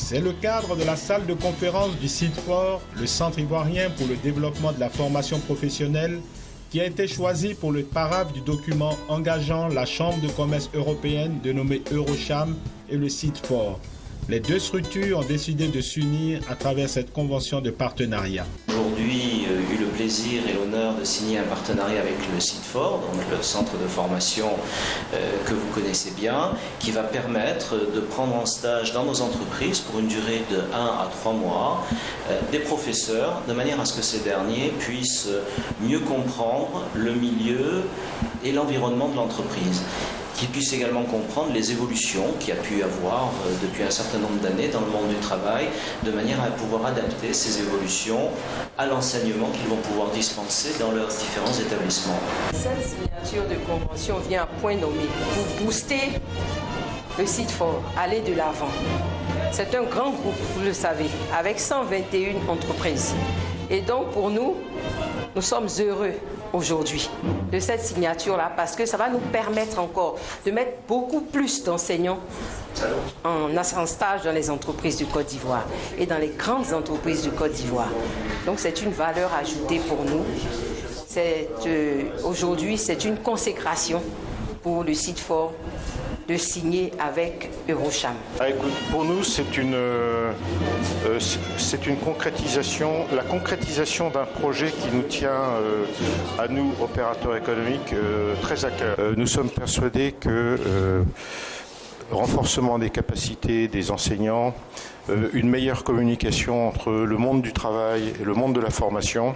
C'est le cadre de la salle de conférence du CIDFOR, le Centre ivoirien pour le développement de la formation professionnelle, qui a été choisi pour le paraphe du document engageant la Chambre de commerce européenne dénommée Eurocham et le CIDFOR. Les deux structures ont décidé de s'unir à travers cette convention de partenariat. Aujourd'hui, j'ai eu le plaisir et l'honneur de signer un partenariat avec le CIDFOR, donc le centre de formation que vous connaissez bien, qui va permettre de prendre en stage dans nos entreprises pour une durée de 1 à 3 mois des professeurs, de manière à ce que ces derniers puissent mieux comprendre le milieu et l'environnement de l'entreprise, qu'ils puissent également comprendre les évolutions qu'il y a pu y avoir depuis un certain nombre d'années dans le monde du travail, de manière à pouvoir adapter ces évolutions à l'enseignement qu'ils vont pouvoir dispenser dans leurs différents établissements. Cette signature de convention vient à point nommé pour booster le CIDFOR, aller de l'avant. C'est un grand groupe, vous le savez, avec 121 entreprises. Et donc pour nous, nous sommes heureux aujourd'hui de cette signature-là parce que ça va nous permettre encore de mettre beaucoup plus d'enseignants en stage dans les entreprises du Côte d'Ivoire et dans les grandes entreprises du Côte d'Ivoire. Donc c'est une valeur ajoutée pour nous. Aujourd'hui, c'est une consécration pour le CIDFOR de signer avec Eurocham. Écoute, pour nous, c'est une concrétisation, la concrétisation d'un projet qui nous tient à nous, opérateurs économiques, très à cœur. Nous sommes persuadés que renforcement des capacités des enseignants, une meilleure communication entre le monde du travail et le monde de la formation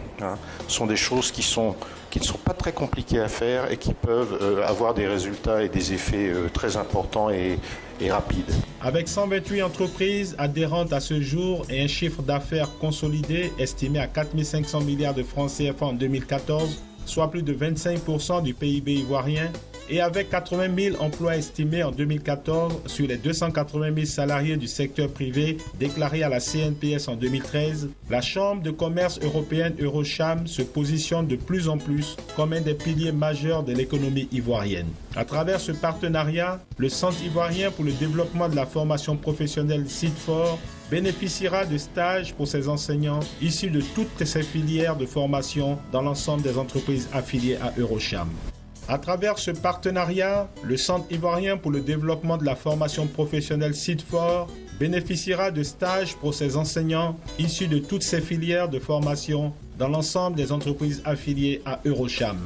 sont des choses qui ne sont pas très compliquées à faire et qui peuvent avoir des résultats et des effets très importants et rapides. Avec 128 entreprises adhérentes à ce jour et un chiffre d'affaires consolidé estimé à 4 500 milliards de francs CFA en 2014, soit plus de 25% du PIB ivoirien, et avec 80 000 emplois estimés en 2014 sur les 280 000 salariés du secteur privé déclarés à la CNPS en 2013, la Chambre de commerce européenne Eurocham se positionne de plus en plus comme un des piliers majeurs de l'économie ivoirienne. À travers ce partenariat, le Centre ivoirien pour le développement de la formation professionnelle CIDFOR bénéficiera de stages pour ses enseignants issus de toutes ces filières de formation dans l'ensemble des entreprises affiliées à Eurocham. À travers ce partenariat, le Centre ivoirien pour le développement de la formation professionnelle CIDFOR bénéficiera de stages pour ses enseignants issus de toutes ces filières de formation dans l'ensemble des entreprises affiliées à Eurocham.